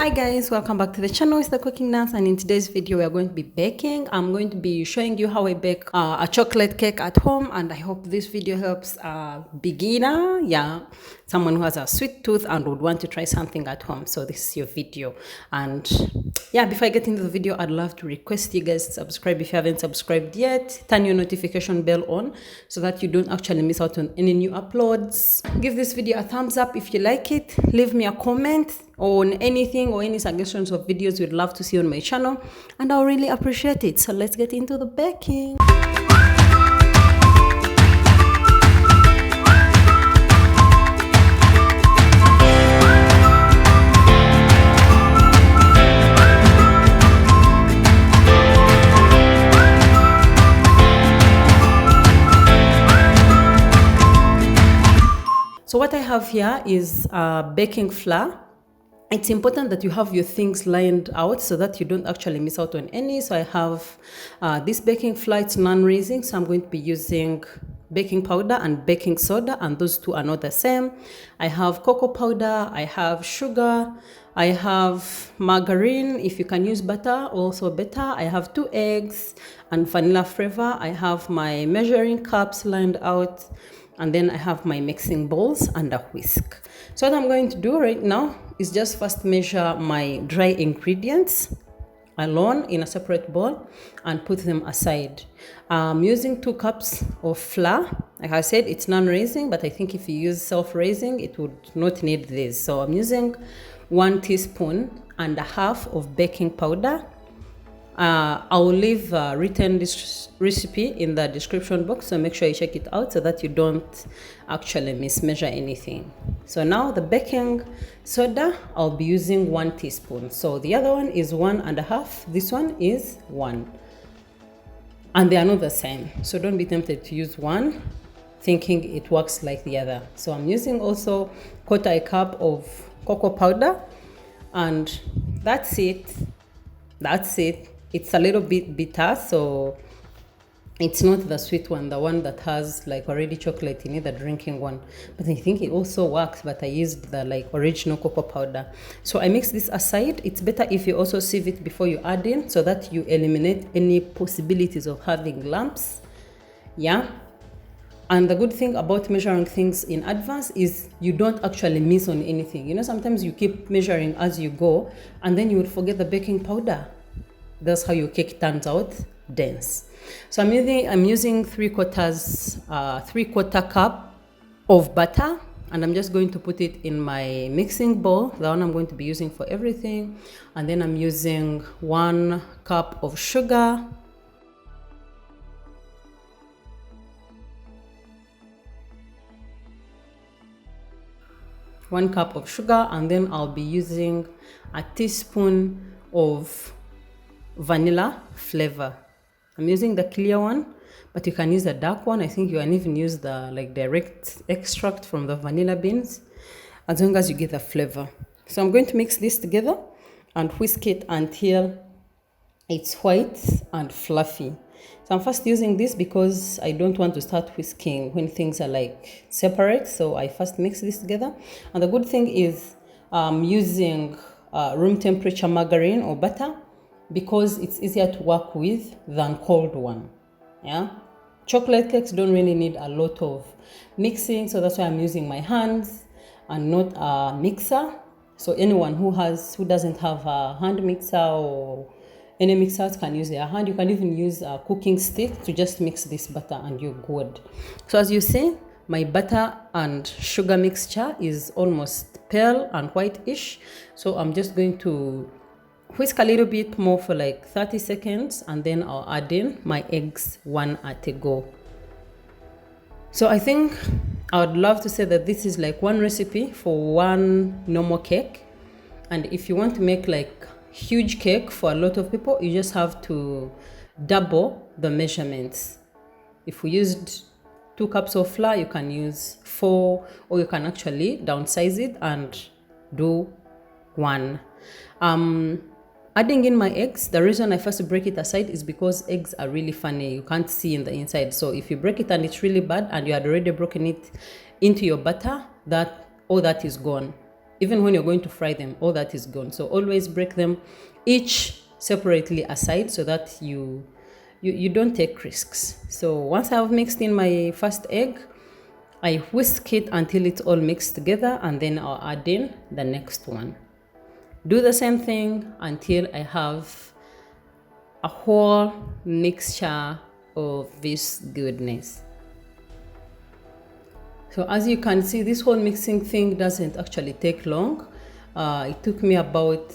Hi guys, welcome back to the channel. It's the Cooking Nurse, and in today's video we are going to be baking. I'm going to be showing you how I bake a chocolate cake at home, and I hope this video helps a beginner, someone who has a sweet tooth and would want to try something at home. So this is your video. And before I get into the video, I'd love to request you guys to subscribe if you haven't subscribed yet. Turn your notification bell on so that you don't actually miss out on any new uploads. Give this video a thumbs up if you like it. Leave me a comment on anything or any suggestions of videos you'd love to see on my channel, and I'll really appreciate it. So let's get into the baking. So what I have here is baking flour. It's important that you have your things lined out so that you don't actually miss out on any. So I have this baking flour, it's non-raising, so I'm going to be using baking powder and baking soda, and those two are not the same. I have cocoa powder, I have sugar, I have margarine. If you can use butter, also better. I have 2 eggs and vanilla flavor. I have my measuring cups lined out, and then I have my mixing bowls and a whisk. So what I'm going to do right now is just first measure my dry ingredients alone in a separate bowl and put them aside. I'm using 2 cups of flour. Like I said, it's non-raising, but I think if you use self-raising, it would not need this. So I'm using 1 teaspoon and a half of baking powder. I'll leave written this recipe in the description box, so make sure you check it out so that you don't actually mismeasure anything. So now the baking soda, I'll be using 1 teaspoon. So the other one is 1.5. This one is 1. And they are not the same. So don't be tempted to use one thinking it works like the other. So I'm using also 1/4 cup of cocoa powder, and that's it. It's a little bit bitter, so it's not the sweet one, the one that has like already chocolate in it, the drinking one. But I think it also works, but I used the like original cocoa powder. So I mix this aside. It's better if you also sieve it before you add in, so that you eliminate any possibilities of having lumps. And the good thing about measuring things in advance is you don't actually miss on anything. You know, sometimes you keep measuring as you go, and then you would forget the baking powder. That's how your cake turns out dense. So I'm using 3/4 cup of butter, and I'm just going to put it in my mixing bowl, the one I'm going to be using for everything. And then I'm using 1 cup of sugar, and then I'll be using a teaspoon of vanilla flavor. I'm using the clear one, but you can use the dark one. I think you can even use the direct extract from the vanilla beans, as long as you get the flavor. So I'm going to mix this together and whisk it until it's white and fluffy. So I'm first using this because I don't want to start whisking when things are like separate. So I first mix this together. And the good thing is I'm using room temperature margarine or butter, because it's easier to work with than cold one. Chocolate cakes don't really need a lot of mixing, so that's why I'm using my hands and not a mixer. So anyone who doesn't have a hand mixer or any mixers can use their hand. You can even use a cooking stick to just mix this butter and you're good. So as you see, my butter and sugar mixture is almost pale and white-ish. So I'm just going to whisk a little bit more for like 30 seconds, and then I'll add in my eggs, 1 at a go. So I think I would love to say that this is like one recipe for one normal cake. And if you want to make like huge cake for a lot of people, you just have to double the measurements. If we used 2 cups of flour, you can use 4, or you can actually downsize it and do 1. Adding in my eggs, the reason I first break it aside is because eggs are really funny. You can't see in the inside. So if you break it and it's really bad and you had already broken it into your butter, all that is gone. even when you're going to fry them, all that is gone. So always break them each separately aside so that you don't take risks. So once I've mixed in my first egg, I whisk it until it's all mixed together, and then I'll add in the next one. Do the same thing until I have a whole mixture of this goodness. So as you can see, this whole mixing thing doesn't actually take long. It took me about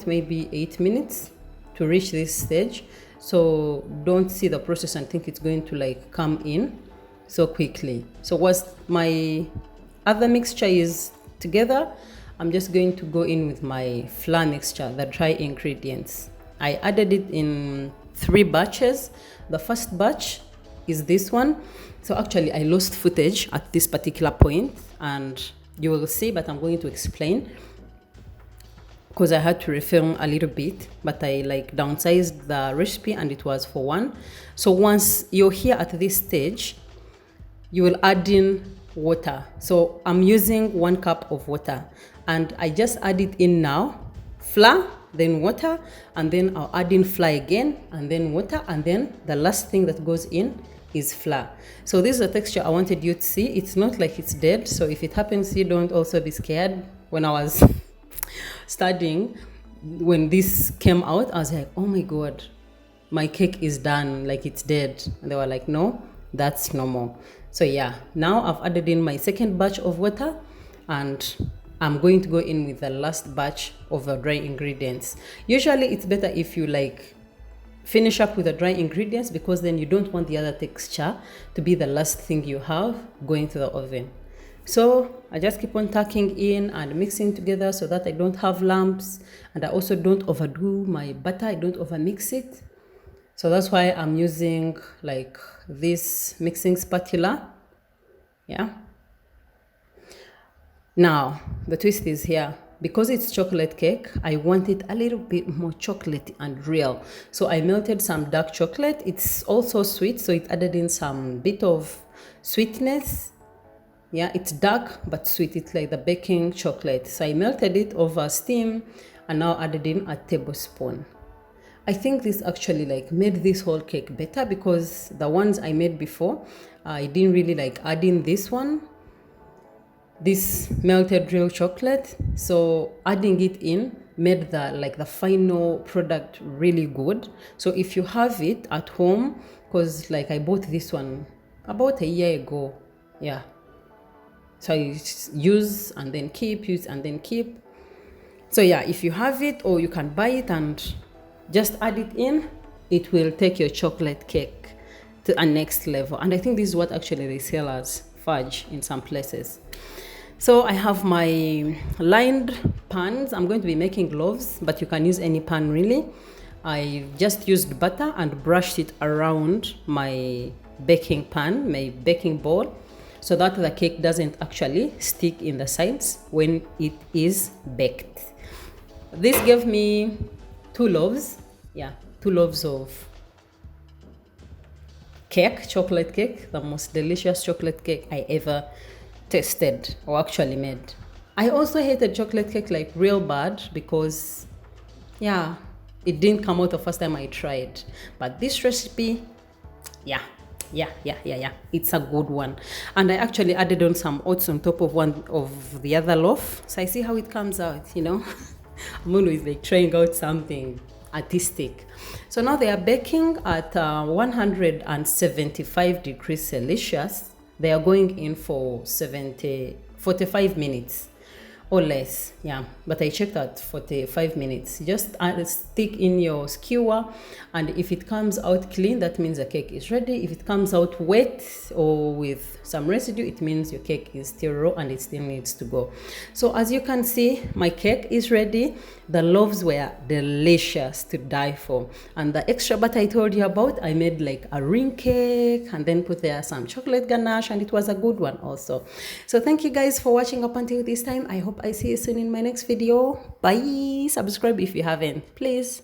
maybe 8 minutes to reach this stage. So don't see the process and think it's going to like come in so quickly. So once my other mixture is together, I'm just going to go in with my flour mixture, the dry ingredients. I added it in 3 batches. The first batch is this one. So actually I lost footage at this particular point, and you will see, but I'm going to explain because I had to refilm a little bit, but I like downsized the recipe and it was for 1. So once you're here at this stage, you will add in water. So I'm using 1 cup of water, and I just add it in now, flour, then water, and then I'll add in flour again, and then water, and then the last thing that goes in is flour. So this is the texture I wanted you to see. It's not like it's dead, so if it happens, you don't also be scared. When I was studying, when this came out, I was like, oh my god, my cake is done, like it's dead. And they were like, no, that's normal. So yeah, now I've added in my second batch of water, and I'm going to go in with the last batch of the dry ingredients. Usually it's better if you like finish up with the dry ingredients, because then you don't want the other texture to be the last thing you have going to the oven. So I just keep on tucking in and mixing together so that I don't have lumps, and I also don't overdo my butter, I don't overmix it. So that's why I'm using like this mixing spatula. Yeah. Now the twist is here. Because it's chocolate cake, I want it a little bit more chocolatey and real. So I melted some dark chocolate. It's also sweet, so it added in some bit of sweetness. Yeah, it's dark but sweet. It's like the baking chocolate. So I melted it over steam and now added in a tablespoon. I think this actually like made this whole cake better, because the ones I made before, I didn't really like adding this one, this melted real chocolate. So adding it in made the final product really good. So if you have it at home, because like I bought this one about a year ago, yeah, so I use and then keep, use and then keep. So yeah, if you have it, or you can buy it and just add it in, it will take your chocolate cake to a next level. And I think this is what actually they sell as fudge in some places. So I have my lined pans. I'm going to be making loaves, but you can use any pan really. I just used butter and brushed it around my baking pan, my baking bowl, so that the cake doesn't actually stick in the sides when it is baked. This gave me 2 loaves. Yeah, 2 loaves of cake, chocolate cake, the most delicious chocolate cake I ever tasted or actually made. I also hated chocolate cake like real bad, because yeah, it didn't come out the first time I tried. But this recipe, yeah, it's a good one. And I actually added on some oats on top of one of the other loaf, so I see how it comes out, you know. I'm always like trying out something artistic. So now they are baking at 175 degrees Celsius. They are going in for 45 minutes or less. Yeah, but I checked at 45 minutes. Just stick in your skewer, and if it comes out clean, that means the cake is ready. If it comes out wet or with some residue, it means your cake is still raw and it still needs to go. So as you can see, my cake is ready. The loaves were delicious to die for, and the extra butter I told you about, I made like a ring cake and then put there some chocolate ganache, and it was a good one also. So thank you guys for watching up until this time. I hope I see you soon in my next video. Bye. Subscribe if you haven't, please.